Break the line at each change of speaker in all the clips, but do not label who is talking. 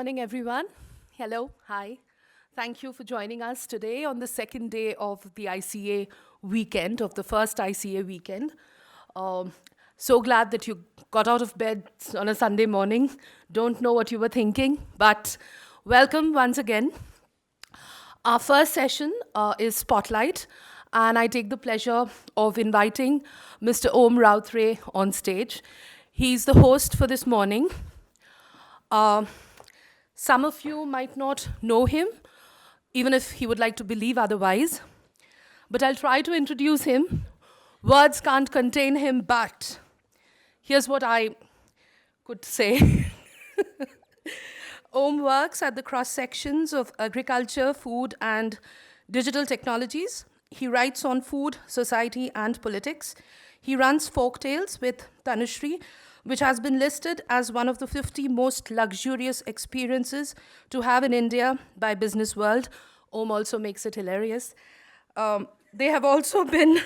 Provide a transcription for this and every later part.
morning, everyone. Hello, hi. Thank you for joining us today on the second day of the ICA weekend, of the first ICA weekend. Um, so glad that you got out of bed on a Sunday morning. Don't know what you were thinking, but welcome once again. Our first session is Spotlight, and I take the pleasure of inviting Mr. Om Rautre on stage. He's the host for this morning. Uh, some of you might not know him, even if he would like to believe otherwise, but I'll try to introduce him. Words can't contain him, but here's what I could say. Om works at the cross sections of agriculture, food, and digital technologies. He writes on food, society, and politics. He runs Folk Tales with Tanushree, which has been listed as one of the 50 most luxurious experiences to have in India by Business World. Om also makes it hilarious. They have also been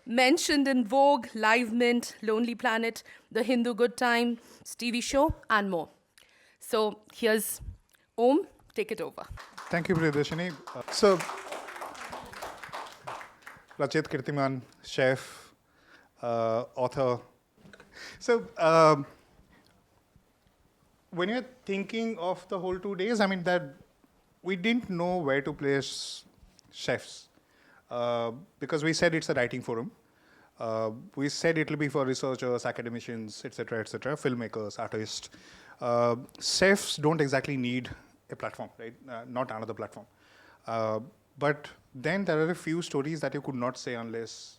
mentioned in Vogue, Live Mint, Lonely Planet, The Hindu Good Time, TV show, and more. So here's Om, take it over.
Thank you, Priyadarshini. So, Rachit Kirteeman, chef, author. So, when you're thinking of the whole 2 days, I mean that we didn't know where to place chefs because we said it's a writing forum. We said it'll be for researchers, academicians, etc., filmmakers, artists. Chefs don't exactly need a platform, right? Not another platform. But then there are a few stories that you could not say unless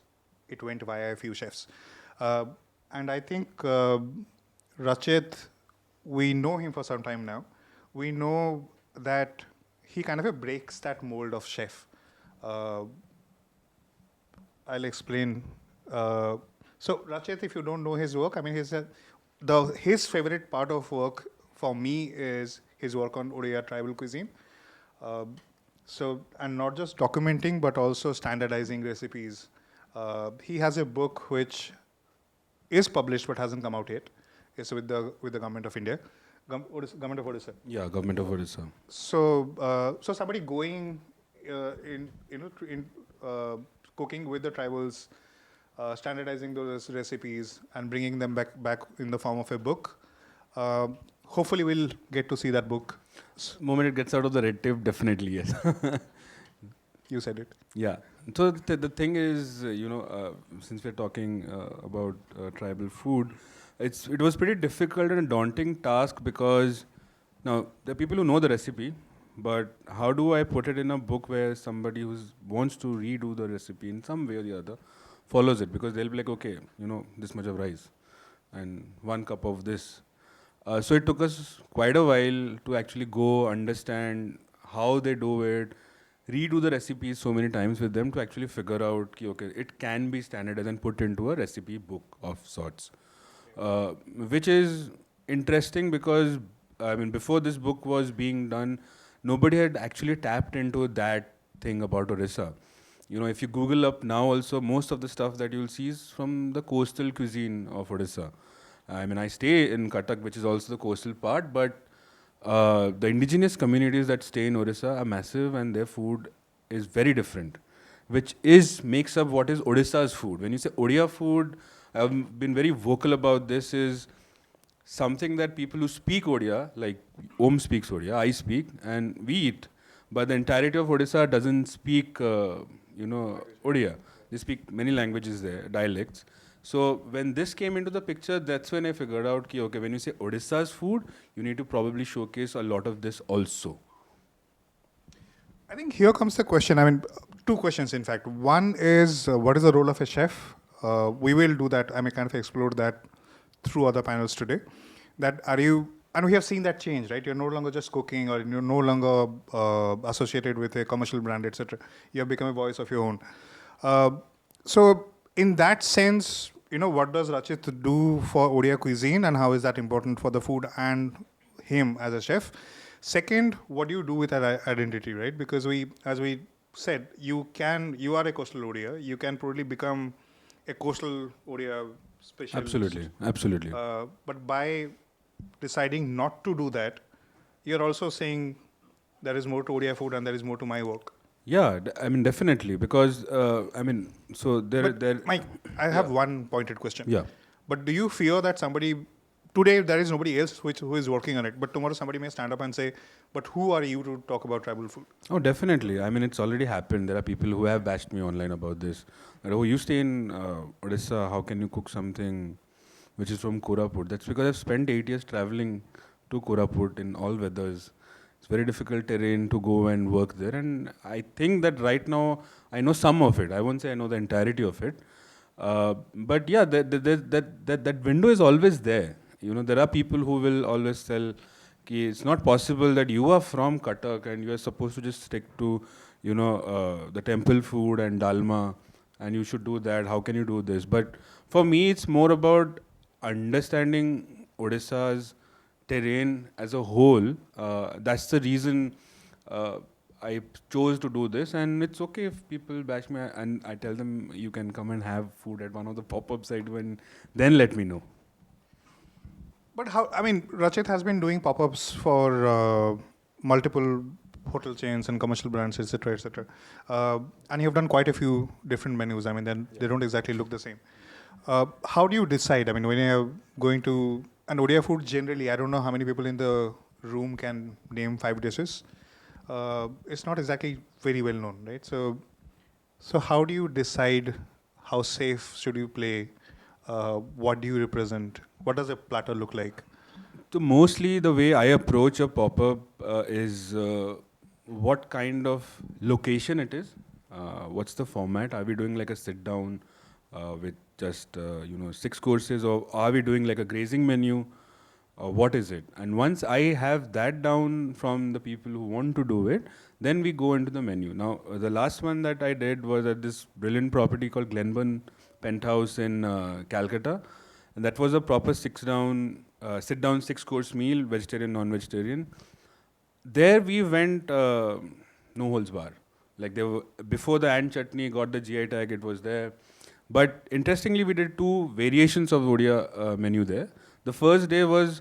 it went via a few chefs. And I think Rachit, we know him for some time now. We know that he kind of breaks that mold of chef. I'll explain. So Rachit, if you don't know his work, I mean, his favorite part of work for me is his work on Odia tribal cuisine. And not just documenting, but also standardizing recipes. He has a book which is published but hasn't come out yet. It's with the government of India, government of Odisha.
Yeah, government of Odisha.
So somebody going cooking with the tribals, standardizing those recipes and bringing them back in the form of a book. Hopefully, we'll get to see that book.
Moment it gets out of the red tape, definitely yes.
You said it.
Yeah. So the thing is, since we're talking about tribal food, it was pretty difficult and a daunting task because now there are people who know the recipe, but how do I put it in a book where somebody who wants to redo the recipe in some way or the other follows it, because they'll be like, okay, this much of rice and 1 cup of this. So it took us quite a while to actually go understand how they do it, redo the recipes so many times with them to actually figure out, okay, it can be standardized and put into a recipe book of sorts. Which is interesting because, I mean, before this book was being done, nobody had actually tapped into that thing about Odisha. If you Google up now also, most of the stuff that you'll see is from the coastal cuisine of Odisha. I mean, I stay in Cuttack, which is also the coastal part, but the indigenous communities that stay in Odisha are massive and their food is very different, which makes up what is Odisha's food. When you say Odia food, I've been very vocal about this, is something that people who speak Odia, like Om speaks Odia, I speak, and we eat. But the entirety of Odisha doesn't speak, Odia. They speak many languages there, dialects. So when this came into the picture, that's when I figured out, okay, when you say Odisha's food, you need to probably showcase a lot of this also.
I think here comes the question. I mean, 2 questions, in fact. One is, what is the role of a chef? We will do that. I may kind of explore that through other panels today. And we have seen that change, right? You're no longer just cooking, or you're no longer associated with a commercial brand, etc. You have become a voice of your own. So in that sense, what does Rachit do for Odia cuisine, and how is that important for the food and him as a chef? Second, what do you do with that identity, right? Because as we said, you are a coastal Odia. You can probably become a coastal Odia specialist.
Absolutely.
But by deciding not to do that, you're also saying there is more to Odia food and there is more to my work.
Yeah, I mean definitely because I mean so
But
there
Mike, I
yeah
have one pointed question.
yeah.
But do you fear that somebody today there is nobody else who is working on it, but tomorrow somebody may stand up and say, "But who are you to talk about tribal food?"
Oh, definitely. I mean, it's already happened. There are people who have bashed me online about this. That, oh, you stay in Odisha, how can you cook something which is from Koraput? That's because I've spent 8 years traveling to Koraput in all weathers. It's very difficult terrain to go and work there. And I think that right now I know some of it. I won't say I know the entirety of it. But yeah, that window is always there. You know, there are people who will always tell, कि it's not possible that you are from Cuttack and you are supposed to just stick to, the temple food and dalma, and you should do that. How can you do this? But for me, it's more about understanding Odisha's terrain as a whole. That's the reason I chose to do this, and it's okay if people bash me and I tell them you can come and have food at one of the pop-up sites when then let me know.
But how? I mean, Rachit has been doing pop-ups for multiple hotel chains and commercial brands, etc., etc. And you've done quite a few different menus. I mean, then they don't exactly look the same. How do you decide? I mean, when you're going to an Odia food, generally, I don't know how many people in the room can name 5 dishes. It's not exactly very well known, right? So how do you decide how safe should you play? What do you represent? What does a platter look like?
So mostly the way I approach a pop-up is what kind of location it is. What's the format? Are we doing like a sit-down with just 6 courses, or are we doing like a grazing menu? What is it? And once I have that down from the people who want to do it, then we go into the menu. Now, the last one that I did was at this brilliant property called Glenburn Penthouse in Calcutta, and that was a proper sit-down 6-course meal, vegetarian, non-vegetarian. There we went no holds bar. Like they were before the ant chutney got the GI tag, it was there. But interestingly, we did 2 variations of Odia menu there. The first day was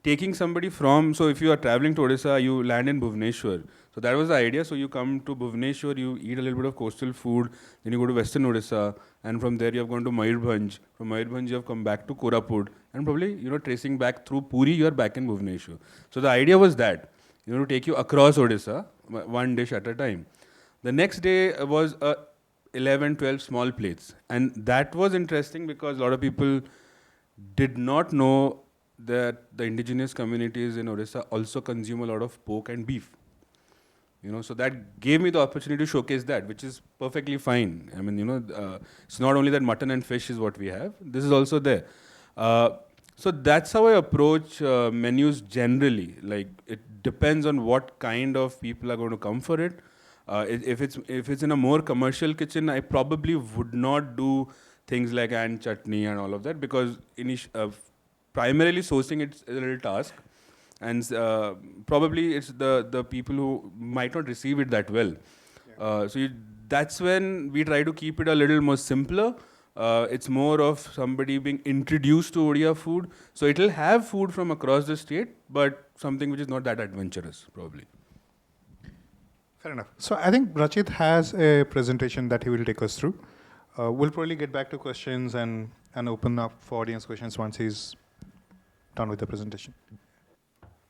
taking somebody from, so if you are traveling to Odisha, you land in Bhubaneswar. So that was the idea. So you come to Bhubaneswar, you eat a little bit of coastal food, then you go to Western Odisha, and from there you have gone to Mayurbhanj. From Mayurbhanj you have come back to Koraput, and probably tracing back through Puri, you are back in Bhubaneswar. So the idea was that to take you across Odisha, one dish at a time. The next day was 11, 12 small plates, and that was interesting because a lot of people did not know that the indigenous communities in Odisha also consume a lot of pork and beef. So that gave me the opportunity to showcase that, which is perfectly fine. I mean, it's not only that mutton and fish is what we have, this is also there. So that's how I approach menus generally. Like, it depends on what kind of people are going to come for it. If it's in a more commercial kitchen, I probably would not do things like ant chutney and all of that, because primarily sourcing it's a little task, and probably it's the people who might not receive it that well. That's when we try to keep it a little more simpler. It's more of somebody being introduced to Odia food, so it'll have food from across the state, but something which is not that adventurous, probably.
Fair enough. So I think Rachit has a presentation that he will take us through. We'll probably get back to questions and open up for audience questions once he's done with the presentation.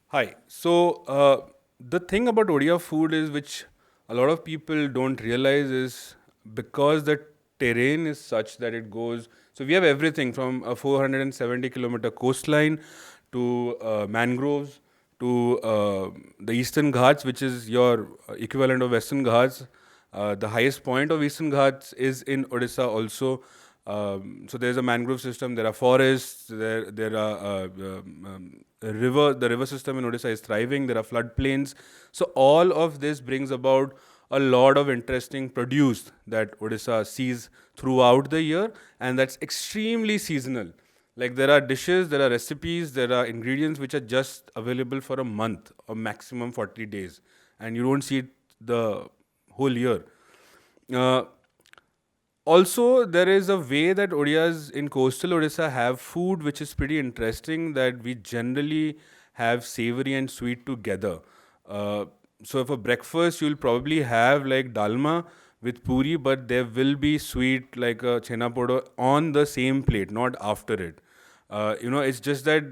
Hi. So the thing about Odia food is, which a lot of people don't realize, is because the terrain is such that it goes. So we have everything from a 470-kilometer coastline to mangroves to the Eastern Ghats, which is your equivalent of Western Ghats. The highest point of Eastern Ghats is in Odisha also. So there's a mangrove system, there are forests, there are river. The river system in Odisha is thriving, there are floodplains. So all of this brings about a lot of interesting produce that Odisha sees throughout the year, and that's extremely seasonal. Like, there are dishes, there are recipes, there are ingredients which are just available for a month or maximum 40 days, and you don't see it the whole year. Also, there is a way that Odias in coastal Odisha have food which is pretty interesting, that we generally have savory and sweet together. So for breakfast, you'll probably have like dalma with puri, but there will be sweet like a chena podo on the same plate, not after it. It's just that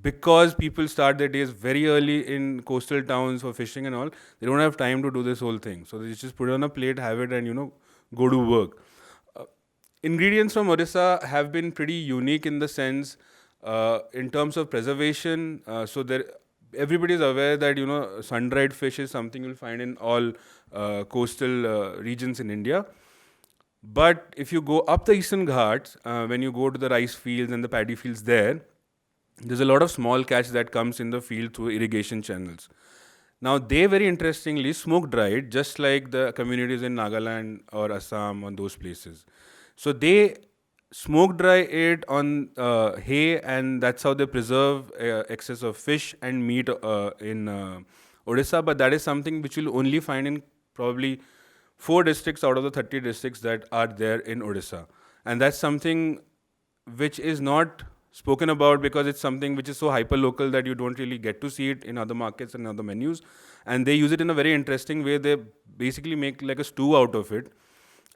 because people start their days very early in coastal towns for fishing and all, they don't have time to do this whole thing. So they just put it on a plate, have it, and go to work. Ingredients from Odisha have been pretty unique in the sense, in terms of preservation. So there, everybody is aware that sun-dried fish is something you'll find in all coastal regions in India. But if you go up the Eastern Ghats, when you go to the rice fields and the paddy fields there's a lot of small catch that comes in the field through irrigation channels. Now, they very interestingly smoke dried, just like the communities in Nagaland or Assam or those places. So they smoke dry it on hay, and that's how they preserve excess of fish and meat in Odisha. But that is something which you'll only find in probably 4 districts out of the 30 districts that are there in Odisha. And that's something which is not spoken about because it's something which is so hyper local that you don't really get to see it in other markets and other menus. And they use it in a very interesting way. They basically make like a stew out of it.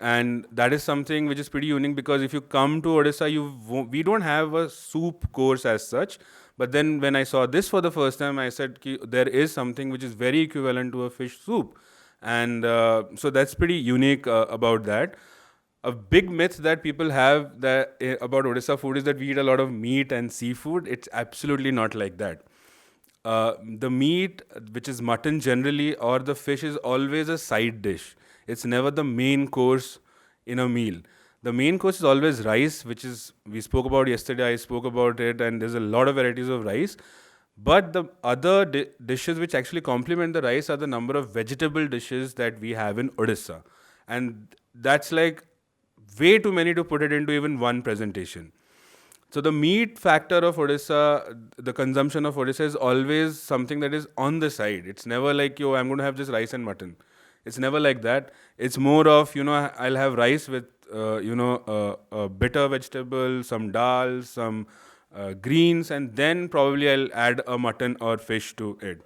And that is something which is pretty unique, because if you come to Odisha, we don't have a soup course as such. But then when I saw this for the first time, I said there is something which is very equivalent to a fish soup. And so that's pretty unique about that. A big myth that people have about Odisha food is that we eat a lot of meat and seafood. It's absolutely not like that. The meat, which is mutton generally, or the fish, is always a side dish. It's never the main course in a meal. The main course is always rice, which is, we spoke about yesterday, I spoke about it, and there's a lot of varieties of rice. But the other dishes which actually complement the rice are the number of vegetable dishes that we have in Odisha. And that's like way too many to put it into even one presentation. So the meat factor of Odisha, the consumption of Odisha, is always something that is on the side. It's never like, yo, I'm going to have just rice and mutton. It's never like that. It's more of, I'll have rice with, a bitter vegetable, some dal, some greens, and then probably I'll add a mutton or fish to it.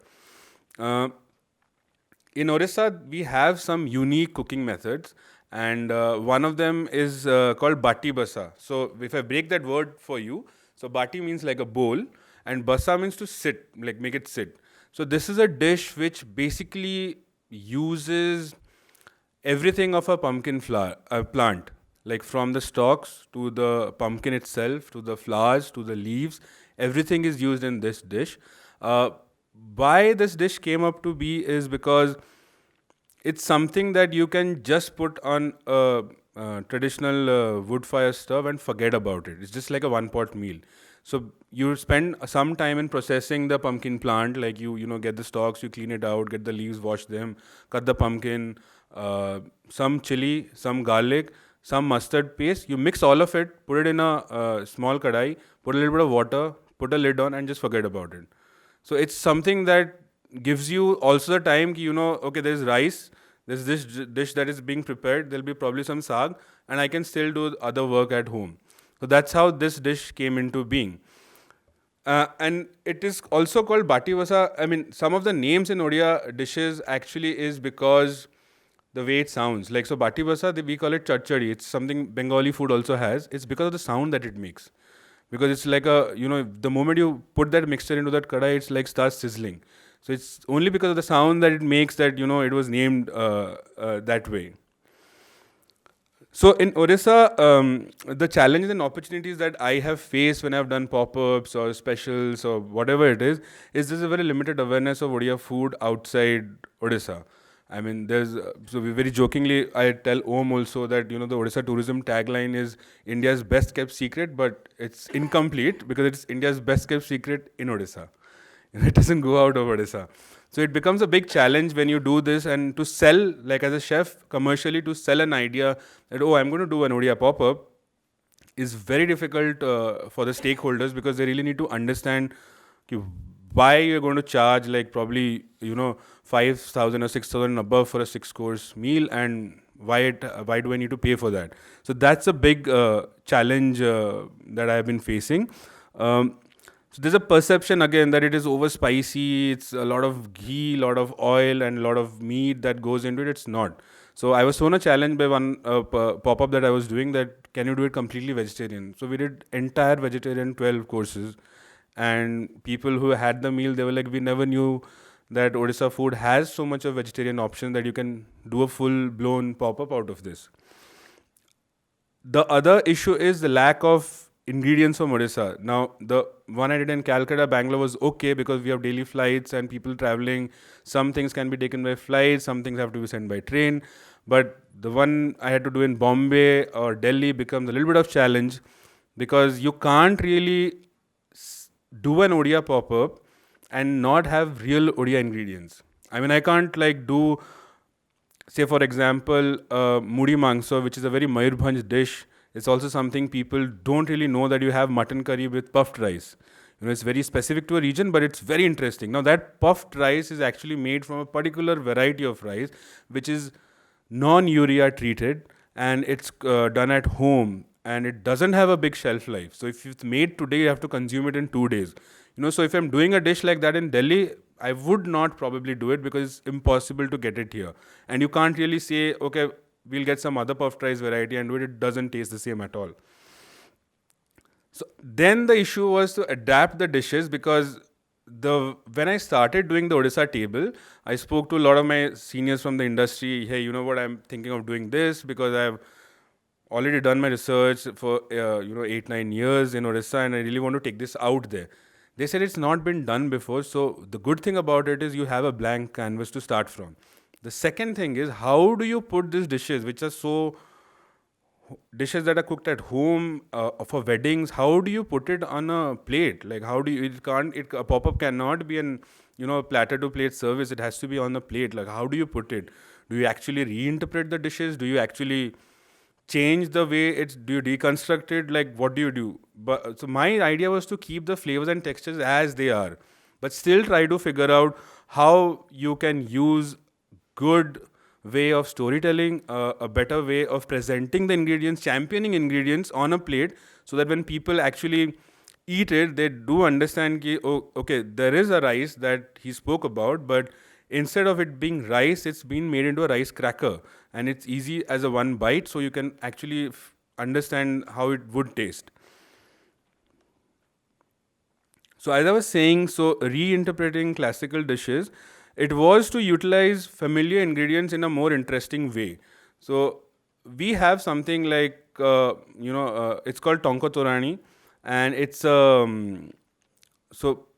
In Odisha, we have some unique cooking methods, and one of them is called bati basa. So if I break that word for you, so bati means like a bowl, and basa means to sit, like make it sit. So this is a dish which basically uses everything of a pumpkin flower plant, like from the stalks to the pumpkin itself, to the flowers, to the leaves. Everything is used in this dish. Why this dish came up to be is because it's something that you can just put on a traditional wood fire stove and forget about it. It's just like a one pot meal. So you spend some time in processing the pumpkin plant, like you get the stalks, you clean it out, get the leaves, wash them, cut the pumpkin, some chili, some garlic, some mustard paste. You mix all of it, put it in a small kadai, put a little bit of water, put a lid on, and just forget about it. So it's something that gives you also the time, okay, there's rice, there's this dish that is being prepared, there'll be probably some saag, and I can still do other work at home. So that's how this dish came into being. And it is also called bati vasa. I mean, some of the names in Odia dishes actually is because the way it sounds. Like, so bati vasa, we call it chachadi. It's something Bengali food also has. It's because of the sound that it makes. Because it's like the moment you put that mixture into that kadai, it's like starts sizzling. So it's only because of the sound that it makes that, it was named that way. So in Odisha, the challenges and opportunities that I have faced when I've done pop-ups or specials or whatever it is there's a very limited awareness of Odia food outside Odisha. I mean, so we very jokingly, I tell Om also that, the Odisha tourism tagline is India's best kept secret, but it's incomplete because it's India's best kept secret in Odisha. It doesn't go out of Odisha. So it becomes a big challenge when you do this, and to sell, like as a chef, commercially, to sell an idea that, I'm going to do an Odia pop-up is very difficult for the stakeholders, because they really need to understand why you're going to charge like probably, 5,000 or 6,000 above for a 6-course meal, and why do I need to pay for that? So that's a big challenge that I've been facing. So there's a perception again that it is over spicy. It's a lot of ghee, lot of oil, and a lot of meat that goes into it. It's not. So I was thrown a challenge by one pop up that I was doing, that can you do it completely vegetarian? So we did entire vegetarian 12 courses, and people who had the meal, they were like, we never knew that Odisha food has so much of vegetarian option that you can do a full blown pop up out of this. The other issue is the lack of ingredients from Odisha. Now, the one I did in Calcutta, Bangalore was okay because we have daily flights and people traveling. Some things can be taken by flight, some things have to be sent by train. But the one I had to do in Bombay or Delhi becomes a little bit of challenge because you can't really do an Odia pop up and not have real Odia ingredients. I mean, I can't like do, say for example, Mudi Mangso, which is a very Mayurbhanj dish. It's also something people don't really know, that you have mutton curry with puffed rice. You know, it's very specific to a region, but it's very interesting. Now, that puffed rice is actually made from a particular variety of rice, which is non-urea treated, and it's done at home, and it doesn't have a big shelf life. So if it's made today, you have to consume it in 2 days. You know, so if I'm doing a dish like that in Delhi, I would not probably do it because it's impossible to get it here. And you can't really say, okay, we'll get some other puffed rice variety and do it. It doesn't taste the same at all. So then the issue was to adapt the dishes, because when I started doing the Odisha table, I spoke to a lot of my seniors from the industry. Hey, you know what? I'm thinking of doing this because I've already done my research for 8-9 years in Odisha, and I really want to take this out there. They said it's not been done before. So the good thing about it is you have a blank canvas to start from. The second thing is, how do you put these dishes, which are dishes that are cooked at home for weddings, how do you put it on a plate? Like, how do you, a pop-up cannot be an, platter to plate service. It has to be on a plate. Like, how do you put it? Do you actually reinterpret the dishes? Do you actually change the way do you deconstruct it? Like, what do you do? But so my idea was to keep the flavors and textures as they are, but still try to figure out how you can use good way of storytelling, a better way of presenting the ingredients, championing ingredients on a plate, so that when people actually eat it, they do understand ki, oh, okay, there is a rice that he spoke about, but instead of it being rice, it's been made into a rice cracker, and it's easy as a one bite, so you can actually understand how it would taste. So as I was saying, so reinterpreting classical dishes, it was to utilize familiar ingredients in a more interesting way. So we have something like, it's called tonko torani, and it's so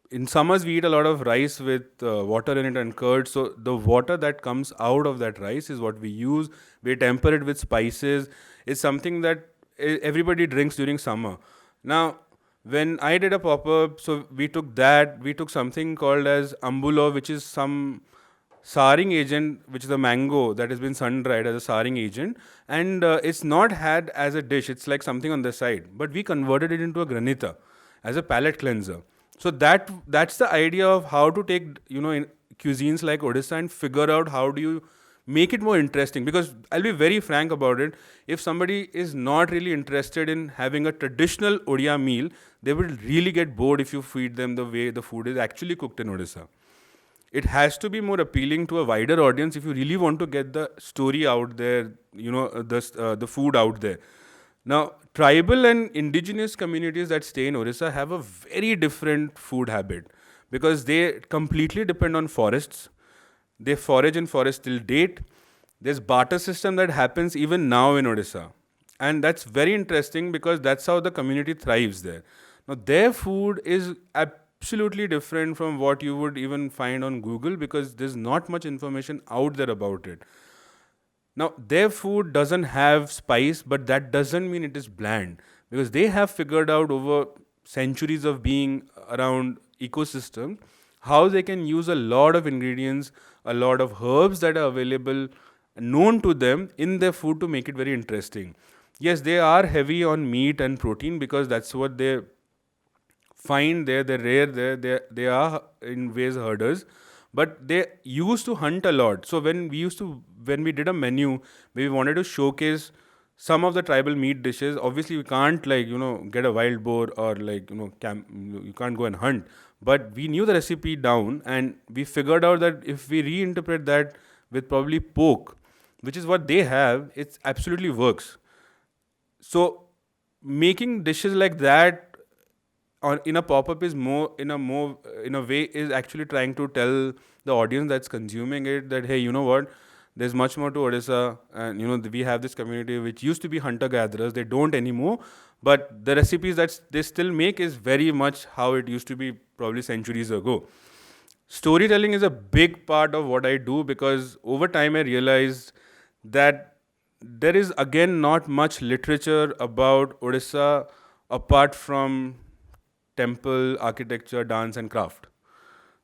in summers we eat a lot of rice with water in it and curd. So the water that comes out of that rice is what we use. We temper it with spices. It's something that everybody drinks during summer. Now, when I did a pop-up, so we took something called as ambulo, which is some souring agent, which is a mango that has been sun-dried as a souring agent, and it's not had as a dish. It's like something on the side, but we converted it into a granita as a palate cleanser. So that's the idea of how to take in cuisines like Odisha and figure out how do you make it more interesting. Because I'll be very frank about it, if somebody is not really interested in having a traditional Odia meal, they will really get bored if you feed them the way the food is actually cooked in Odisha. It has to be more appealing to a wider audience if you really want to get the story out there, the food out there. Now, tribal and indigenous communities that stay in Orissa have a very different food habit, because they completely depend on forests. They forage in forests till date. There's barter system that happens even now in Odisha. And that's very interesting because that's how the community thrives there. Now, their food is absolutely different from what you would even find on Google, because there's not much information out there about it. Now, their food doesn't have spice, but that doesn't mean it is bland, because they have figured out over centuries of being around ecosystem how they can use a lot of ingredients, a lot of herbs that are available, known to them in their food to make it very interesting. Yes, they are heavy on meat and protein because that's what they find there. They're rare there. They are in ways herders, but they used to hunt a lot. So when we did a menu, we wanted to showcase some of the tribal meat dishes. Obviously, we can't get a wild boar or you can't go and hunt. But we knew the recipe down, and we figured out that if we reinterpret that with probably pork, which is what they have, it absolutely works. So making dishes like that or in a pop-up is more in a way is actually trying to tell the audience that's consuming it that, hey, you know what, there's much more to Odisha, and we have this community which used to be hunter-gatherers. They don't anymore, but the recipes that they still make is very much how it used to be probably centuries ago. Storytelling is a big part of what I do, because over time I realized that there is again not much literature about Odisha apart from temple, architecture, dance, and craft.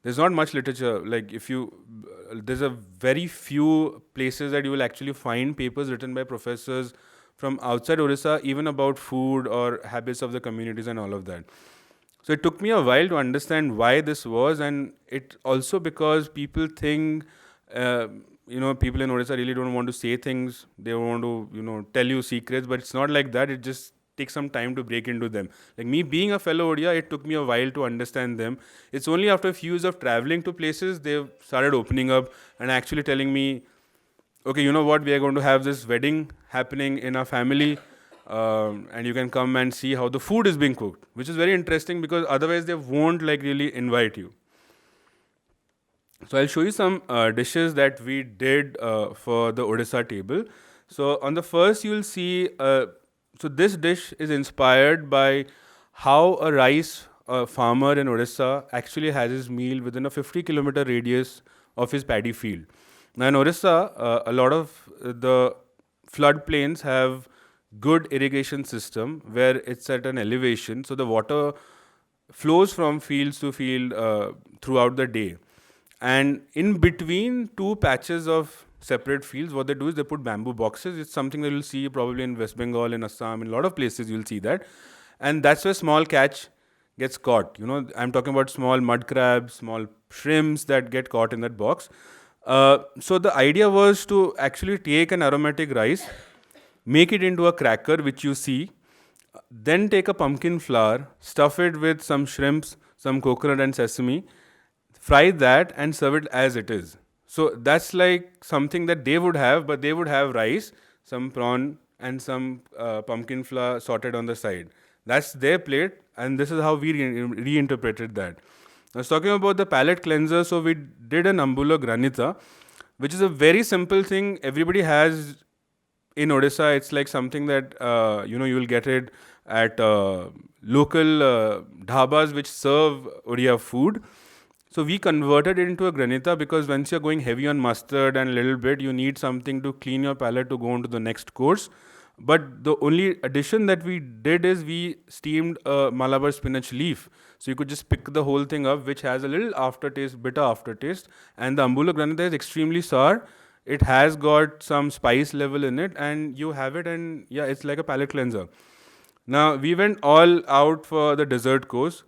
There's not much literature. Like there's a very few places that you will actually find papers written by professors from outside Odisha, even about food or habits of the communities and all of that. So it took me a while to understand why this was, and it also because people think, people in Odisha really don't want to say things. They want to, tell you secrets, but it's not like that. It just takes some time to break into them. Like me being a fellow Odia, it took me a while to understand them. It's only after a few years of traveling to places, they've started opening up and actually telling me, okay, you know what, we are going to have this wedding happening in our family. And you can come and see how the food is being cooked, which is very interesting because otherwise they won't really invite you. So I'll show you some dishes that we did for the Odisha table. So on the first you'll see, so this dish is inspired by how a rice farmer in Odisha actually has his meal within a 50-kilometer radius of his paddy field. Now in Odisha, a lot of the floodplains have good irrigation system where it's at an elevation, so the water flows from fields to field throughout the day. And in between two patches of separate fields, what they do is they put bamboo boxes. It's something that you'll see probably in West Bengal, in Assam, in a lot of places you'll see that. And that's where small catch gets caught. I'm talking about small mud crabs, small shrimps that get caught in that box. So the idea was to actually take an aromatic rice, make it into a cracker, which you see, then take a pumpkin flour, stuff it with some shrimps, some coconut and sesame, fry that and serve it as it is. So that's like something that they would have, but they would have rice, some prawn and some pumpkin flour sorted on the side. That's their plate, and this is how we reinterpreted that. I was talking about the palate cleanser, so we did an ambulo granita, which is a very simple thing everybody has in Odisha. It's like something that you will get it at local dhabas which serve Odia food. So we converted it into a granita because once you're going heavy on mustard and a little bit, you need something to clean your palate to go on to the next course. But the only addition that we did is we steamed a Malabar spinach leaf. So you could just pick the whole thing up, which has a little aftertaste, bitter aftertaste. And the ambulo granita is extremely sour. It has got some spice level in it, and you have it, and yeah, it's like a palate cleanser. Now, we went all out for the dessert course.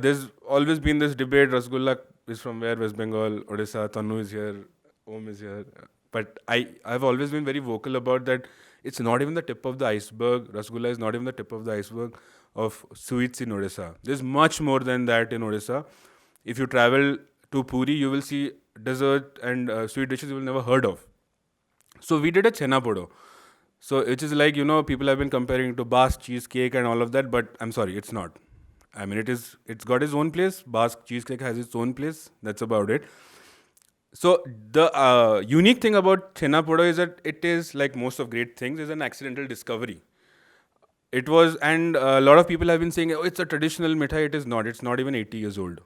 There's always been this debate, Rasgulla is from where, West Bengal, Odisha, Tanu is here, Om is here. But I've always been very vocal about that. It's not even the tip of the iceberg. Rasgulla is not even the tip of the iceberg of sweets in Odisha. There's much more than that in Odisha. If you travel to Puri, you will see dessert and sweet dishes you will never heard of. So we did a chena podo. So which is like, people have been comparing it to Basque cheesecake and all of that, but I'm sorry, it's not. I mean, it's got its own place. Basque cheesecake has its own place. That's about it. So the unique thing about chena podo is that it is, like most of great things, is an accidental discovery. It was, and a lot of people have been saying, oh, it's a traditional mithai. It is not. It's not even 80 years old.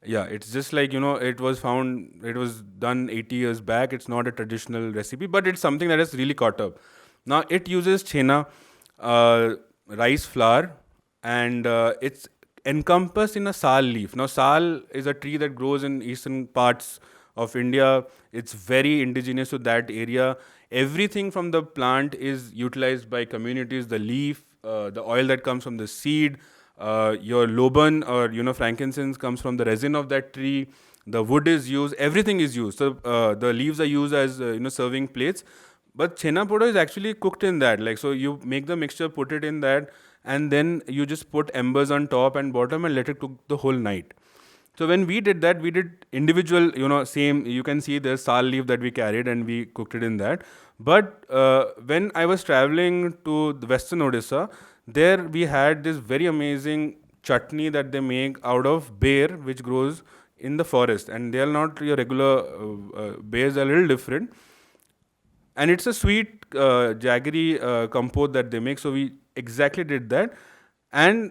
Yeah, it's just like, it was done 80 years back. It's not a traditional recipe, but it's something that has really caught up. Now, it uses chena, rice flour, and it's encompassed in a sal leaf. Now, sal is a tree that grows in eastern parts of India. It's very indigenous to that area. Everything from the plant is utilized by communities, the leaf, the oil that comes from the seed, your loban or frankincense comes from the resin of that tree. The wood is used. Everything is used. So the leaves are used as serving plates. But chena poda is actually cooked in that. Like, so you make the mixture, put it in that, and then you just put embers on top and bottom and let it cook the whole night. So when we did that, we did individual, same, you can see the sal leaf that we carried and we cooked it in that. But when I was traveling to the Western Odisha, there we had this very amazing chutney that they make out of bear, which grows in the forest. And they are not your regular bears, are a little different. And it's a sweet, jaggery compote that they make. So we exactly did that. And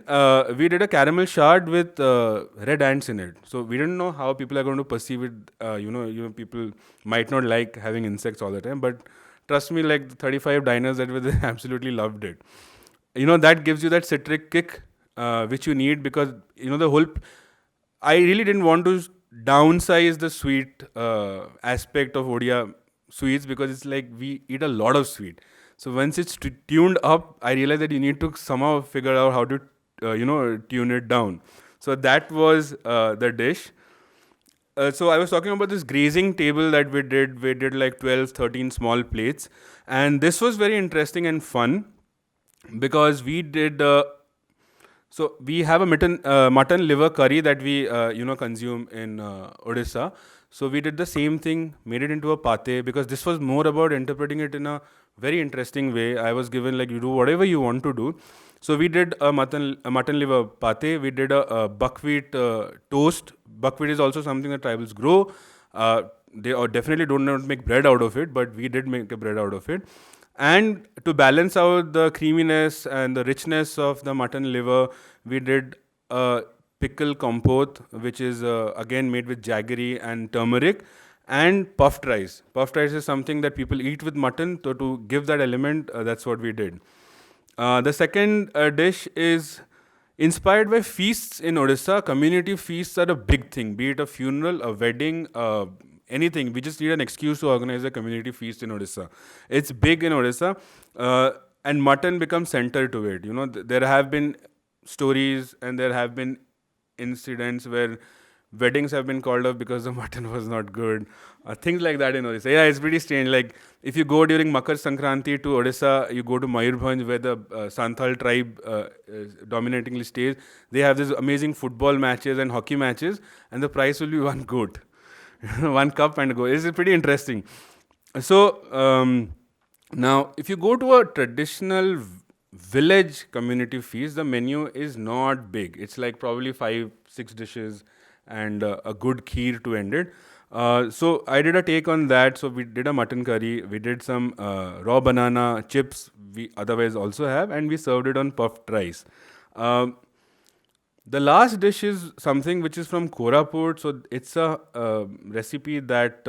we did a caramel shard with red ants in it. So we didn't know how people are going to perceive it. People might not like having insects all the time, but trust me, like the 35 diners that were there absolutely loved it. That gives you that citric kick which you need, because the whole. I really didn't want to downsize the sweet aspect of Odia sweets, because it's like we eat a lot of sweet. So once it's tuned up, I realized that you need to somehow figure out how to, tune it down. So that was the dish. So I was talking about this grazing table that we did. We did like 12, 13 small plates. And this was very interesting and fun, because we did so we have a mutton liver curry that we consume in Odisha. So we did the same thing, made it into a pate, because this was more about interpreting it in a very interesting way. I was given like, you do whatever you want to do. So we did a mutton liver pate. We did a buckwheat toast. Buckwheat is also something that tribals grow. They definitely don't not make bread out of it, but we did make a bread out of it. And to balance out the creaminess and the richness of the mutton liver, we did a pickle compote, which is again made with jaggery and turmeric, and puffed rice. Puffed rice is something that people eat with mutton, so to give that element, that's what we did. The second dish is inspired by feasts in Odisha. Community feasts are a big thing, be it a funeral, a wedding, anything. We just need an excuse to organize a community feast in Odisha. It's big in Odisha, and mutton becomes center to it. There have been stories and there have been incidents where weddings have been called off because the mutton was not good. Things like that in Odisha. Yeah, it's pretty strange. Like, if you go during Makar Sankranti to Odisha, you go to Mayurbhanj, where the Santhal tribe dominatingly stays. They have these amazing football matches and hockey matches, and the price will be one goat. One cup and go. It's pretty interesting. So, now, if you go to a traditional village community feast, the menu is not big. It's like probably 5, 6 dishes and a good kheer to end it. So I did a take on that. So we did a mutton curry. We did some raw banana chips we otherwise also have, and we served it on puffed rice. The last dish is something which is from Koraput. So it's a recipe that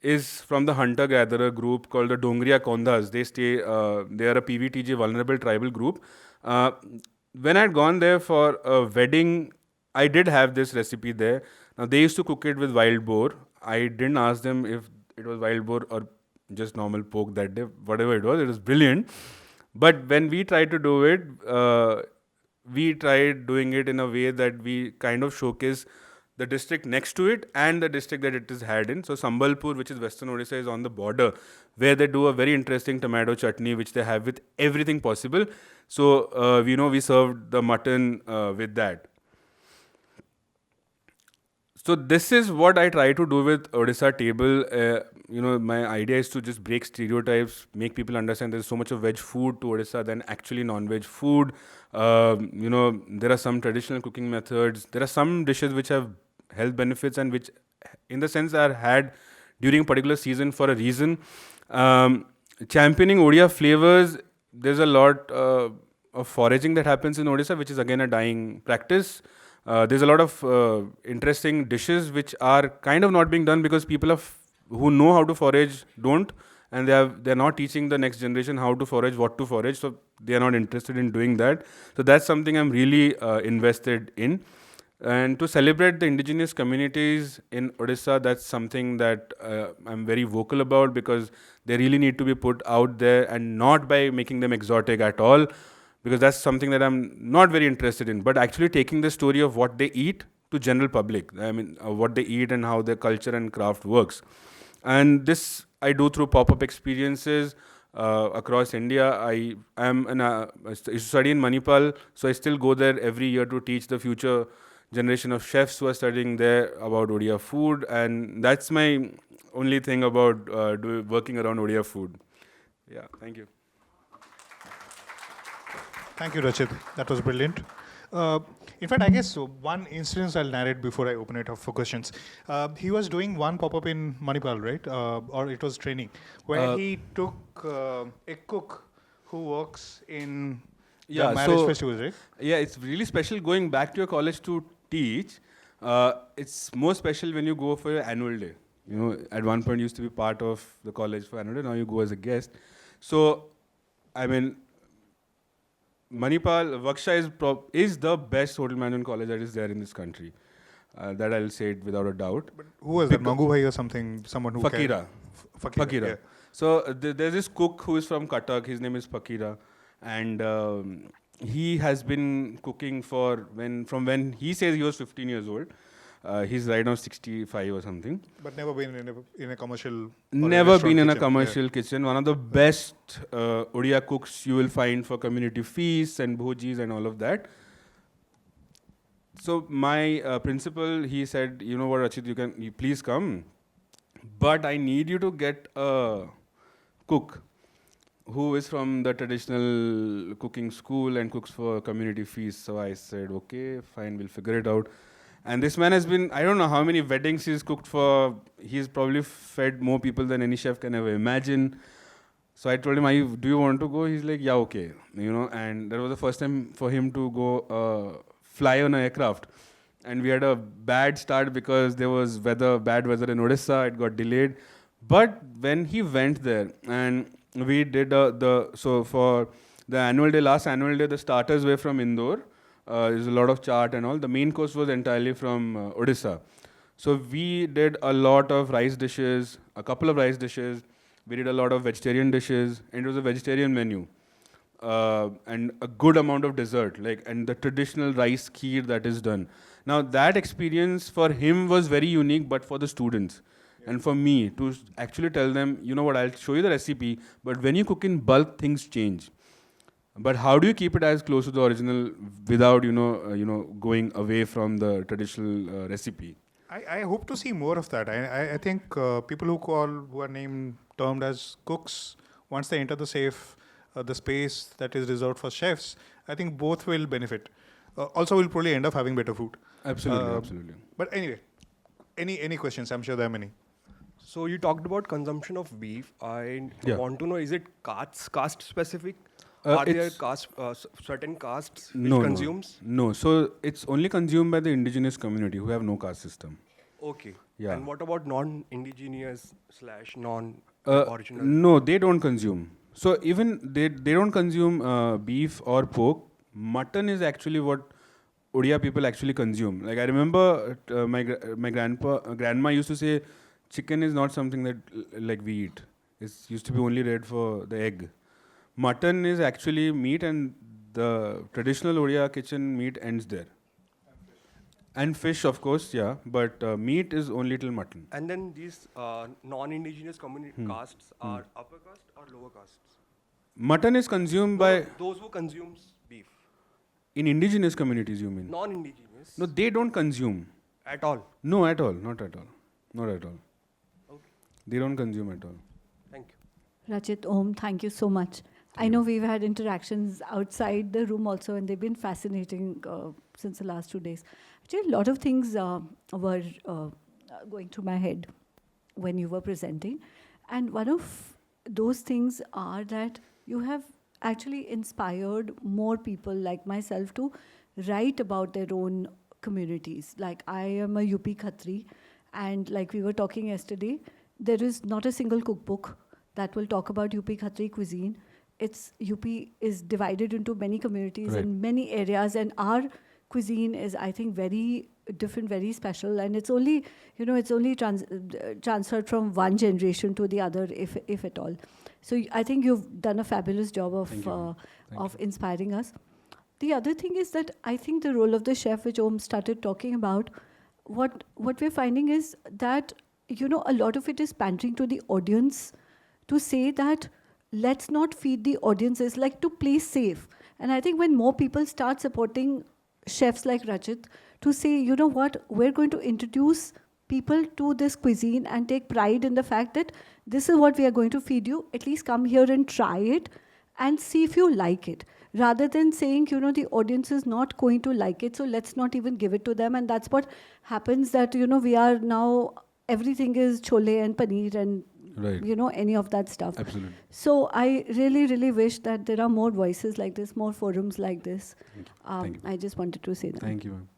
is from the hunter-gatherer group called the Dongriya Kondas. They are a PVTG vulnerable tribal group. When I had gone there for a wedding, I did have this recipe there. Now, they used to cook it with wild boar. I didn't ask them if it was wild boar or just normal pork that day. Whatever it was brilliant. But when we tried to do it, we tried doing it in a way that we kind of showcase the district next to it and the district that it is had in. So Sambalpur, which is Western Odisha, is on the border, where they do a very interesting tomato chutney, which they have with everything possible. So, we served the mutton with that. So this is what I try to do with Odisha Table. My idea is to just break stereotypes, make people understand there's so much of veg food to Odisha than actually non-veg food. There are some traditional cooking methods. There are some dishes which have health benefits and which, in the sense, are had during a particular season for a reason. Championing Odia flavors, there's a lot of foraging that happens in Odisha, which is again a dying practice. There's a lot of interesting dishes which are kind of not being done because people who know how to forage don't, and they're not teaching the next generation how to forage, what to forage, so they are not interested in doing that. So that's something I'm really invested in. And to celebrate the indigenous communities in Odisha, that's something that I'm very vocal about, because they really need to be put out there, and not by making them exotic at all, because that's something that I'm not very interested in, but actually taking the story of what they eat to general public. I mean, what they eat and how their culture and craft works. And this I do through pop-up experiences across India. I am I study in Manipal, so I still go there every year to teach the future generation of chefs who are studying there about Odia food, and that's my only thing about working around Odia food. Yeah, thank you.
Thank you, Rachit. That was brilliant. Uh, in fact, I guess one instance I'll narrate before I open it up for questions. He was doing one pop-up in Manipal, right? Or it was training, where
Uh,
he took a cook who works in the
Yeah,
marriage
so
festivals, right?
yeah, it's really special going back to your college to teach. It's more special when you go for your annual day. You know, at one point you used to be part of the college for annual day. Now you go as a guest. So, I mean, Manipal Vaksha is the best hotel management college that is there in this country. That I'll say it without a doubt.
But who was that? Mangu Bhai or something? Someone who
Fakira.
Fakira.
Fakira.
Yeah.
So there's this cook who is from Cuttack. His name is Fakira, and he has been cooking from when he says he was 15 years old. He's right now 65 or something.
But never been in a commercial. Or a
Never
restaurant
been in a
kitchen.
commercial kitchen. One of the best Odia cooks you will find for community feasts and bhojis and all of that. So my principal, he said, you know what, Rachit, you please come, but I need you to get a cook who is from the traditional cooking school and cooks for community feasts. So I said, okay, fine, we'll figure it out. And this man has been, I don't know how many weddings he's cooked for. He's probably fed more people than any chef can ever imagine. So I told him, do you want to go? He's like, yeah, okay. You know, and that was the first time for him to go fly on an aircraft. And we had a bad start because there was bad weather in Odisha. It got delayed. But when he went there, and we did so for the last annual day, the starters were from Indore. There's a lot of chaat and all. The main course was entirely from Odisha. So we did a lot of rice dishes, a couple of rice dishes. We did a lot of vegetarian dishes, and it was a vegetarian menu. And a good amount of dessert, and the traditional rice kheer that is done. Now that experience for him was very unique, but for the students. And for me to actually tell them, you know what, I'll show you the recipe, but when you cook in bulk, things change. But how do you keep it as close to the original without, going away from the traditional recipe?
I hope to see more of that. I think people who are termed as cooks, once they enter the space that is reserved for chefs, I think both will benefit. Also, we'll probably end up having better food.
Absolutely.
But anyway, any questions? I'm sure there are many.
So you talked about consumption of beef. I
Yeah.
want to know, is it caste specific?
Uh,
Are there
it's-
certain castes which
No,
consumes?
No. So it's only consumed by the indigenous community who have no caste system.
Okay.
Yeah.
And what about non-indigenous /
Uh,
non-original?
no, they don't consume. So even they don't consume beef or pork. Mutton is actually what Odia people actually consume. Like I remember my grandma used to say, chicken is not something that like we eat. It used to be only read for the egg. Mutton is actually meat, and the traditional Odia kitchen meat ends there. And fish, of course, yeah. But meat is only till mutton.
And then these non-indigenous community castes are upper caste or lower castes?
Mutton is consumed by
Those who consumes beef.
in indigenous communities. You mean?
Non-indigenous.
No, they don't consume.
At all.
No, at all. Not at all. Not at all.
Okay.
They don't consume at all.
Thank you.
Rachit, Om, thank you so much. I know we've had interactions outside the room also, and they've been fascinating since the last 2 days. Actually, a lot of things were going through my head when you were presenting. And one of those things are that you have actually inspired more people like myself to write about their own communities. Like I am a UP Khatri, and like we were talking yesterday, there is not a single cookbook that will talk about UP Khatri cuisine. It's UP is divided into many communities
Right.
in many areas, and our cuisine is, I think, very different, very special, and it's only, transferred from one generation to the other, if at all. So I think you've done a fabulous job
Thank you.
of inspiring us. The other thing is that I think the role of the chef, which Om started talking about, what we're finding is that a lot of it is pandering to the audience to say that let's not feed the audiences, like to play safe. And I think when more people start supporting chefs like Rachit to say, you know what, we're going to introduce people to this cuisine and take pride in the fact that this is what we are going to feed you, at least come here and try it and see if you like it. Rather than saying, the audience is not going to like it, so let's not even give it to them. And that's what happens, that, we are now, everything is chole and paneer and,
Right.
any of that stuff.
Absolutely.
So I really, really wish that there are more voices like this, more forums like this.
Thank you.
I just wanted to say that.
Thank you, ma'am.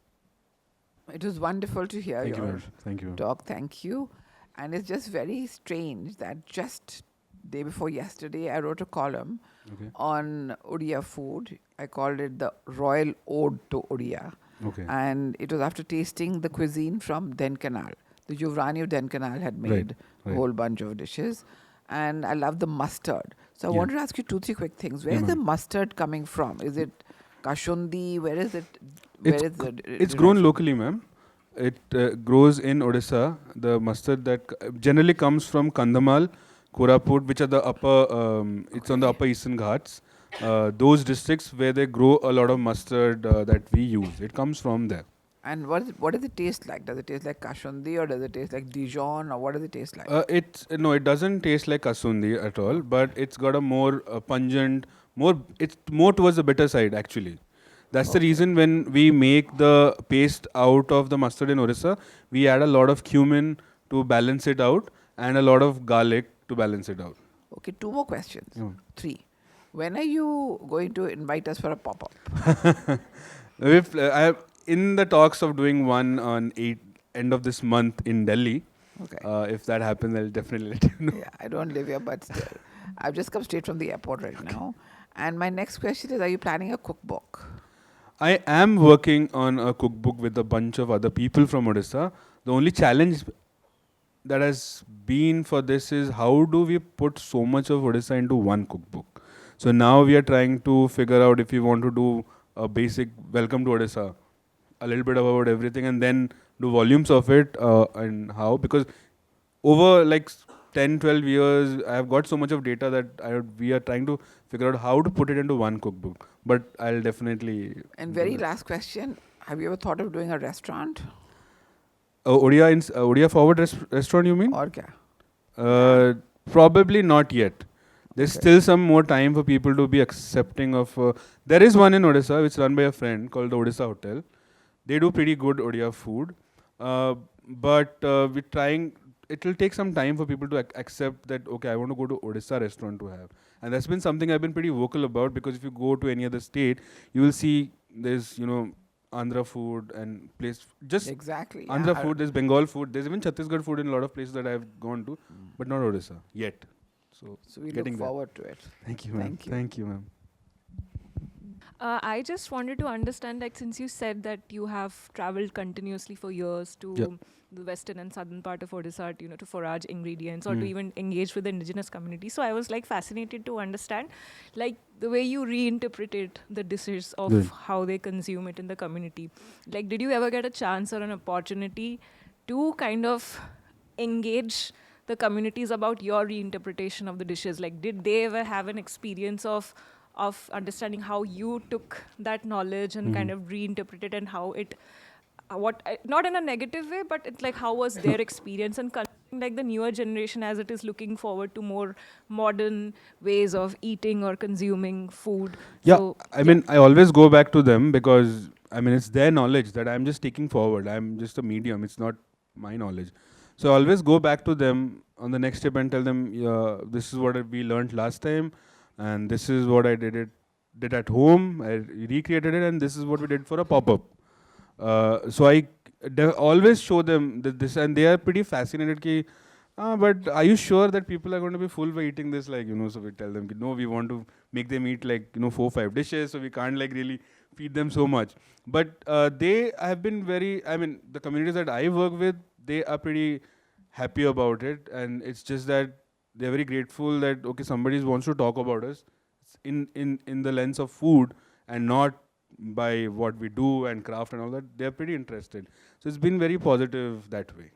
It was wonderful to hear
Thank you,
your
ma'am. Thank you, ma'am.
talk. Thank you. And it's just very strange that just day before yesterday, I wrote a column
Okay.
on Odia food. I called it the Royal Ode to Odia.
Okay.
And it was after tasting the cuisine from Denkanal. The Yuvrani of Denkanal had made a
right.
whole bunch of dishes. And I love the mustard. So I
Yeah.
wanted to ask you 2-3 quick things. Where
Yeah,
is the
ma'am.
mustard coming from? Is it Kashundi? Where is it? Where
It's
is the
It's grown locally, ma'am. It grows in Odisha. The mustard that generally comes from Kandhamal, Koraput, which are the upper, it's on the upper eastern Ghats. Those districts where they grow a lot of mustard that we use. It comes from there.
And what does it taste like? Does it taste like Kashundi or does it taste like Dijon or what does it taste like?
It doesn't taste like kasundi at all, but it's got a more pungent, it's more towards the bitter side actually. That's the reason when we make the paste out of the mustard in Orissa, we add a lot of cumin to balance it out and a lot of garlic to balance it out.
Okay, 2 more questions.
Yeah.
3. When are you going to invite us for a pop-up?
I have in the talks of doing one on end of this month in Delhi.
Okay.
If that happens, I'll definitely let you know.
Yeah, I don't live here, but still. I've just come straight from the airport right now. And my next question is, are you planning a cookbook?
I am working on a cookbook with a bunch of other people from Odisha. The only challenge that has been for this is how do we put so much of Odisha into one cookbook? So now we are trying to figure out if we want to do a basic welcome to Odisha, a little bit about everything, and then do volumes of it and how. Because over like 10, 12 years, I have got so much of data that we are trying to figure out how to put it into one cookbook. But I'll definitely.
And
do
very
that.
last question, have you ever thought of doing a restaurant?
Odia Forward restaurant, you mean?
Or kya?
Probably not yet. There's
Okay.
still some more time for people to be accepting of. There is one in Odisha, which is run by a friend called the Odisha Hotel. They do pretty good Odia food, but we're trying. It will take some time for people to accept that. Okay, I want to go to Odisha restaurant to have, and that's been something I've been pretty vocal about, because if you go to any other state, you will see there's Andhra food and place just
Exactly. yeah.
Andhra food, there's Bengal food, there's even Chhattisgarh food in a lot of places that I've gone to, but not Odisha yet.
So we look
getting there.
forward to it.
Thank you, ma'am.
Thank you.
Thank you, ma'am.
I just wanted to understand, like, since you said that you have traveled continuously for years to
Yeah.
the western and southern part of Odisha, to forage ingredients or to
Mm.
even engage with the indigenous community. So I was like fascinated to understand, like, the way you reinterpreted the dishes of
Good.
how they consume it in the community. Like, did you ever get a chance or an opportunity to kind of engage the communities about your reinterpretation of the dishes? Like, did they ever have an experience of understanding how you took that knowledge and kind of reinterpreted, and how it not in a negative way, but it's like how was their experience, and like the newer generation as it is looking forward to more modern ways of eating or consuming food.
Yeah,
So,
I mean, I always go back to them because, I mean, it's their knowledge that I'm just taking forward. I'm just a medium. It's not my knowledge. So I always go back to them on the next step and tell them, this is what we learned last time, and this is what I did at home. I recreated it, and this is what we did for a pop-up. So I always show them this, and they are pretty fascinated. But are you sure that people are going to be full by eating this? Like, so we tell them, no, we want to make them eat like 4-5 dishes, so we can't like really feed them so much. But they have been the communities that I work with, they are pretty happy about it, and it's just that they're very grateful that somebody wants to talk about us in the lens of food and not by what we do and craft and all that. They're pretty interested. So it's been very positive that way.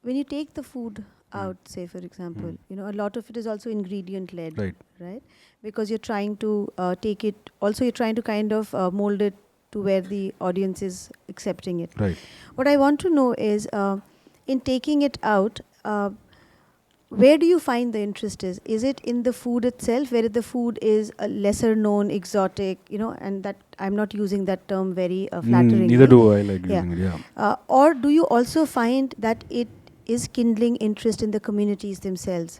when you take the food out, say for example, you know, a lot of it is also ingredient led,
Right.
right? Because you're trying to take it. Also, you're trying to kind of mold it to where the audience is accepting it.
Right.
What I want to know is, in taking it out, where do you find the interest is? Is it in the food itself, where the food is a lesser known, exotic, you know, and that I'm not using that term very flatteringly.
Neither do I like
Yeah.
using it. Yeah.
Or do you also find that it is kindling interest in the communities themselves?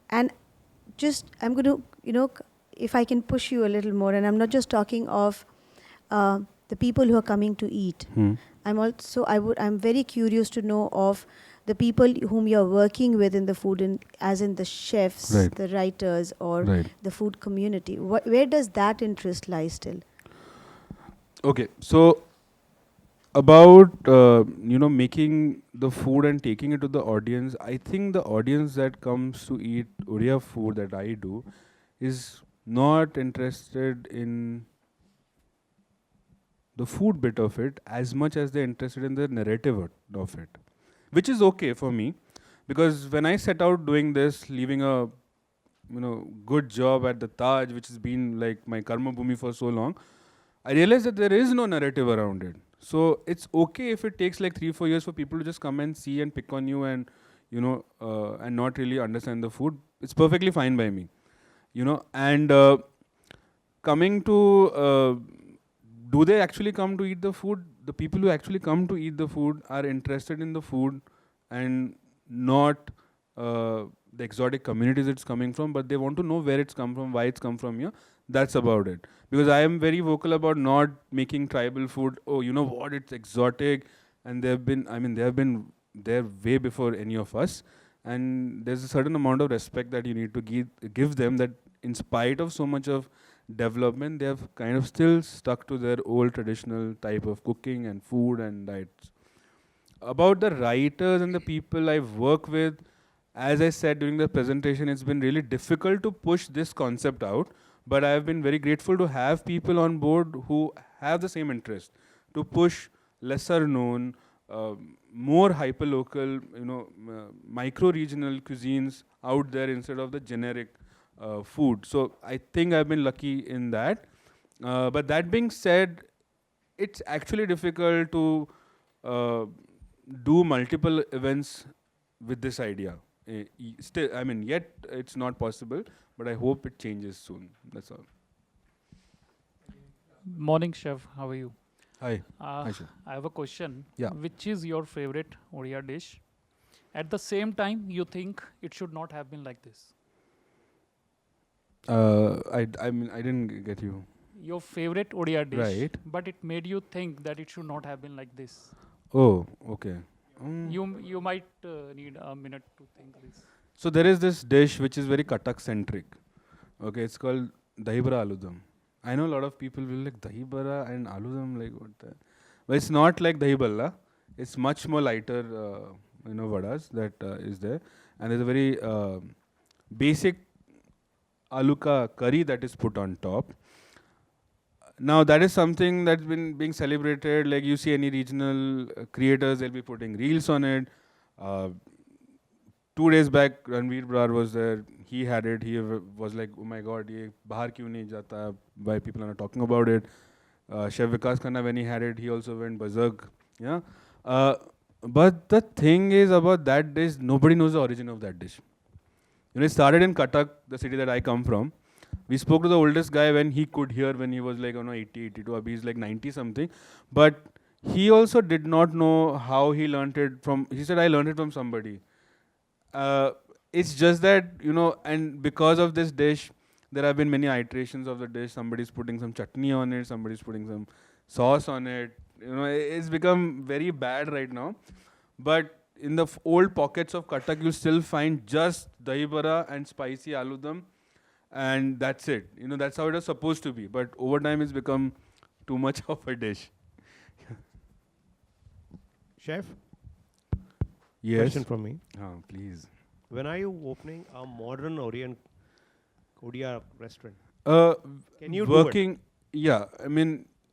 And just, I'm going to, you know, if I can push you a little more, and I'm not just talking of the people who are coming to eat. I'm very curious to know of the people whom you're working with in the food, as in the chefs,
Right.
the writers, or
Right.
the food community. Where does that interest lie still?
Okay, so about making the food and taking it to the audience, I think the audience that comes to eat Odia food that I do is not interested in the food bit of it as much as they're interested in the narrative of it, which is okay for me, because when I set out doing this, leaving a good job at the Taj, which has been like my karma bhumi for so long, I realized that there is no narrative around it. So it's okay if it takes like 3-4 years for people to just come and see and pick on you and and not really understand the food. It's perfectly fine by me, And coming to do they actually come to eat the food? The people who actually come to eat the food are interested in the food and not the exotic communities it's coming from, but they want to know where it's come from, why it's come from here. That's about it. Because I am very vocal about not making tribal food, oh, you know what, it's exotic. And they have been there way before any of us. And there's a certain amount of respect that you need to give them, that in spite of so much of development, they have kind of still stuck to their old traditional type of cooking and food and diets. About the writers and the people I work with, as I said during the presentation, it's been really difficult to push this concept out, but I have been very grateful to have people on board who have the same interest to push lesser known, more hyper-local, micro-regional cuisines out there instead of the generic food. So I think I've been lucky in that. But that being said, it's actually difficult to do multiple events with this idea. Yet it's not possible, but I hope it changes soon. That's all.
Morning, chef. How are you?
Hi. Hi, chef.
I have a question.
Yeah.
Which is your favorite Odia dish? At the same time, you think it should not have been like this?
I didn't get you.
Your favorite Odia dish,
Right.
but it made you think that it should not have been like this.
Oh, okay.
You might need a minute to think this.
So there is this dish which is very Katak centric. Okay, it's called dahi bara aloo-dum. I know a lot of people will like dahi bara and aloo-dum, like what the, but it's not like dahi balla. It's much more lighter, vadas that is there, and there's a very basic aloo ka curry that is put on top. Now that is something that's been being celebrated. Like you see any regional creators, they'll be putting reels on it. 2 days back, Ranveer Brar was there. He had it. He was like, "Oh my God, ye bahar kyun nahi jata?" Why people are not talking about it? Chef Vikas Khanna, when he had it, he also went berserk. Yeah. But the thing is about that dish, nobody knows the origin of that dish. It started in Cuttack, the city that I come from. We spoke to the oldest guy when he could hear, when he was like 80, 82, he's like 90 something. But he also did not know how he learned it from, he said, I learned it from somebody. It's just that, and because of this dish, there have been many iterations of the dish. Somebody's putting some chutney on it, somebody's putting some sauce on it. It's become very bad right now. But in the old pockets of Cuttack, you'll still find just dahi bara and spicy aloo-dum. And that's it. That's how it was supposed to be. But over time, it's become too much of a dish.
Chef,
Yes.
question from me.
Please.
When are you opening a modern Odia restaurant? Can you do it?
working? Yeah,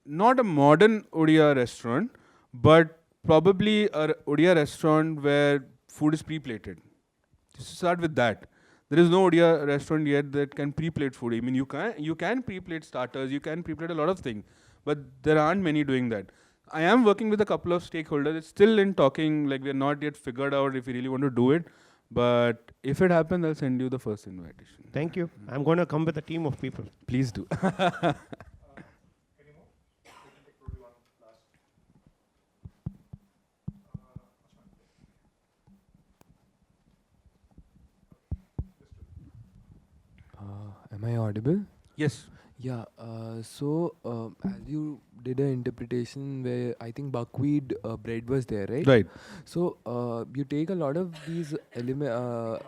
not a modern Odia restaurant, but probably a Odia restaurant where food is pre-plated. Just start with that. There is no Odia restaurant yet that can pre-plate food. I mean, you can pre-plate starters, you can pre-plate a lot of things, but there aren't many doing that. I am working with a couple of stakeholders. It's still in talking, like we're not yet figured out if we really want to do it. But if it happens, I'll send you the first invitation.
Thank you. I'm going to come with a team of people.
Please do.
Am I audible?
Yes.
Yeah. As you did an interpretation where I think buckwheat bread was there, right?
Right.
So you take a lot of these elements.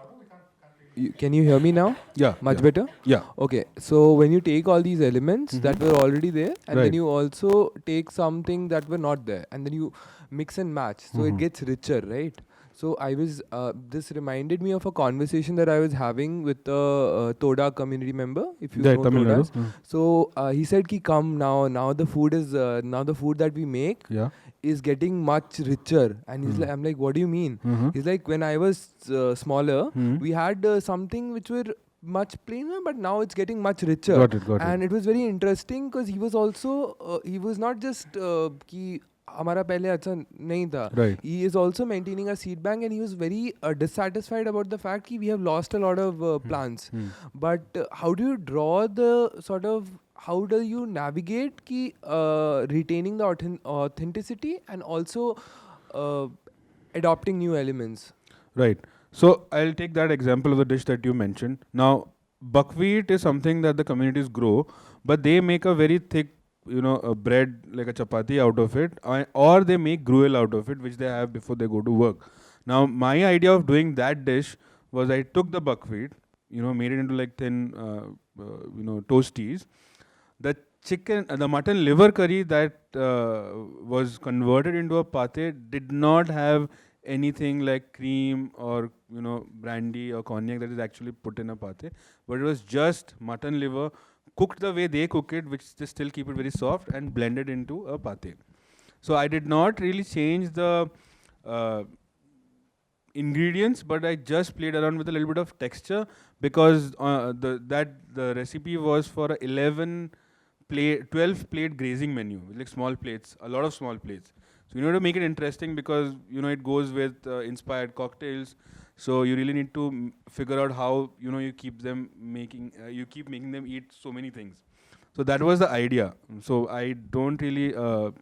Can you hear me now?
Yeah.
Much better?
Yeah.
Okay. So when you take all these elements that were already there, and
Right.
then you also take something that were not there, and then you mix and match, so it gets richer, right? So I was, this reminded me of a conversation that I was having with a Toda community member, if you know
Tamil
Todas.
Nadu.
So he said, "Ki come now the food is, now the food that we make
Yeah.
is getting much richer." And he's like, I'm like, what do you mean? He's like, when I was smaller, we had something which were much plainer, but now it's getting much richer.
Got it.
And it was very interesting because he was also, he was not just ki हमारा पहले अच्छा नहीं था.
Right.
He is also maintaining a seed bank, and he was very dissatisfied about the fact that we have lost a lot of plants. But how do you draw the sort of, how do you navigate ki, retaining the authenticity and also adopting new elements?
Right. So I'll take that example of the dish that you mentioned. Now, buckwheat is something that the communities grow, but they make a very thick, a bread like a chapati out of it, or they make gruel out of it, which they have before they go to work. Now, my idea of doing that dish was I took the buckwheat, made it into like thin, toasties. The the mutton liver curry that was converted into a pate did not have anything like cream or brandy or cognac that is actually put in a pate, but it was just mutton liver cooked the way they cook it, which they still keep it very soft, and blended into a pate. So I did not really change the ingredients, but I just played around with a little bit of texture because the recipe was for a 12 plate grazing menu with like small plates, a lot of small plates. So you need to make it interesting because it goes with inspired cocktails. So you really need to figure out how you keep making them eat so many things. So that was the idea. So I don't really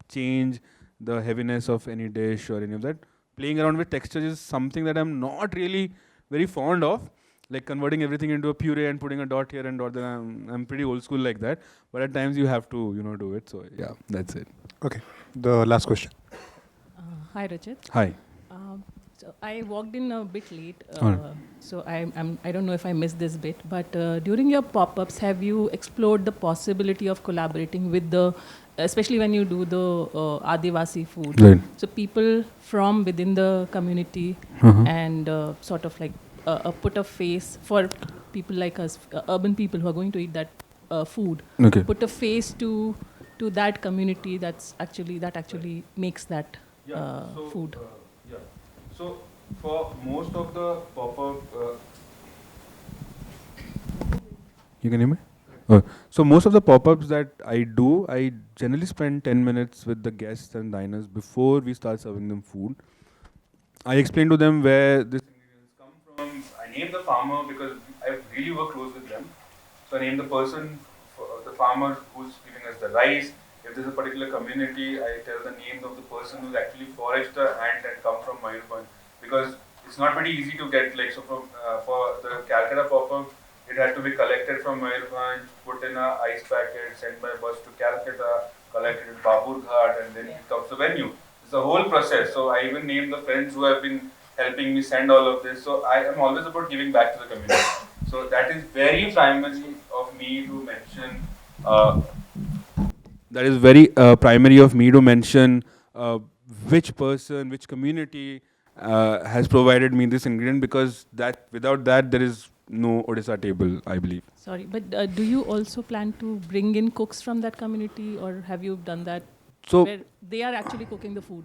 change the heaviness of any dish or any of that. Playing around with textures is something that I'm not really very fond of. Like converting everything into a puree and putting a dot here and dot there. I'm pretty old school like that. But at times you have to do it. So yeah, that's it.
Okay. The last question.
Hi, Rachit.
Hi.
So I walked in a bit late,
Alright.
so I don't know if I missed this bit, but during your pop-ups, have you explored the possibility of collaborating with especially when you do the Adivasi food?
Right.
So people from within the community and sort of like put a face for people like us, urban people who are going to eat that food.
Okay.
Put a face to that community that actually makes that food.
So for most of the pop-up, you can hear me? So most of the pop-ups that I do, I generally spend 10 minutes with the guests and diners before we start serving them food. I explain to them where this ingredients come from. I name the farmer because I really work close with them. So I name the person, the farmer who's giving us the rice. If there's a particular community, I tell the name of the person who's actually foraged the ant and come from Mayurbhanj, because it's not very easy to get for the Calcutta pop-up, it had to be collected from Mayurbhanj, put in a ice packet, sent by bus to Calcutta, collected in Babur Ghat, and then it comes to venue. It's a whole process. So I even name the friends who have been helping me send all of this. So I am always about giving back to the community. So that is very primary of me to mention. Which person, which community has provided me this ingredient, because without that there is no Odisha table, I believe.
Sorry, but do you also plan to bring in cooks from that community, or have you done that?
So
where they are actually cooking the food?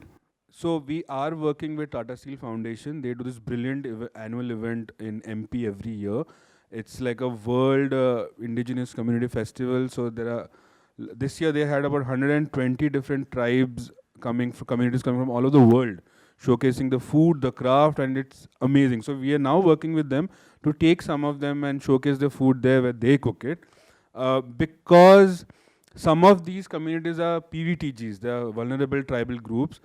So we are working with Tata Steel Foundation. They do this brilliant annual event in MP every year. It's like a world indigenous community festival. So this year they had about 120 different tribes communities coming from all over the world, showcasing the food, the craft, and it's amazing. So we are now working with them to take some of them and showcase the food there where they cook it. Because some of these communities are PVTGs, they are vulnerable tribal groups.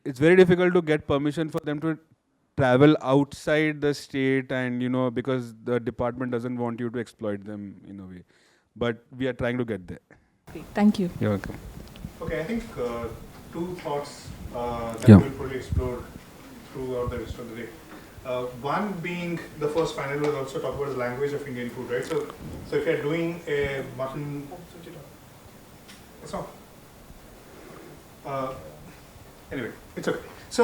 It's very difficult to get permission for them to travel outside the state, and because the department doesn't want you to exploit them in a way. But we are trying to get there.
Thank you.
You're welcome.
Okay, I think two thoughts that
Yeah.
we'll probably explore throughout the rest of the day. One being the first panel will also talk about the language of Indian food, right? So if you're doing a mutton, it's not. Anyway, it's okay. So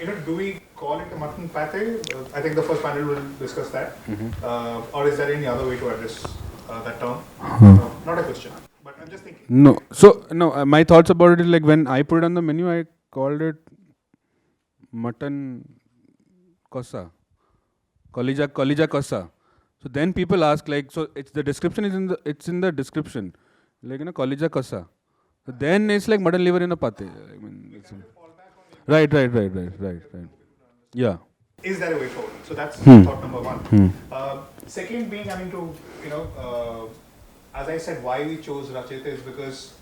do we call it a mutton pate? I think the first panel will discuss that. Or is there any other way to address that term? No, not a question, but I'm just thinking.
No. So, no, my thoughts about it is like when I put it on the menu, I called it mutton kosa. Kolija kosa. So then people ask so it's the description is in the description. Like, kolija kosa. So then it's like mutton liver in a pate. I mean, right. Yeah.
Is there a way forward? So that's thought number one. Second being, as I said, why we chose Rachit is because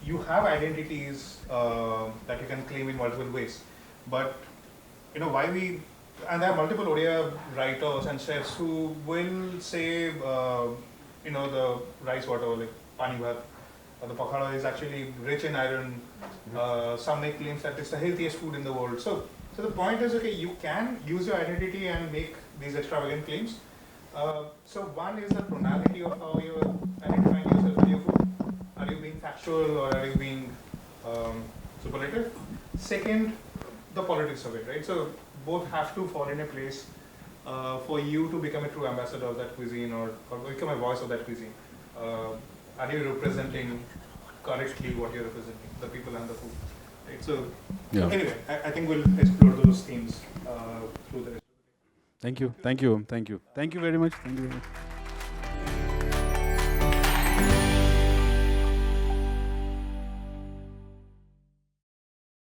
you have identities that you can claim in multiple ways. But, and there are multiple Odia writers and chefs who will say, the rice water, like pani bhat, the pakhada is actually rich in iron. Some make claims that it's the healthiest food in the world. So the point is, okay, you can use your identity and make these extravagant claims. So one is the tonality of how you're identifying yourself with your food. Are you being factual or are you being superlative? Second, the politics of it, right? So both have to fall in a place for you to become a true ambassador of that cuisine or become a voice of that cuisine. Are you representing correctly what you're representing, the people and the food? Right? So anyway, I think we'll explore those themes through the rest of the day.
Thank you very much.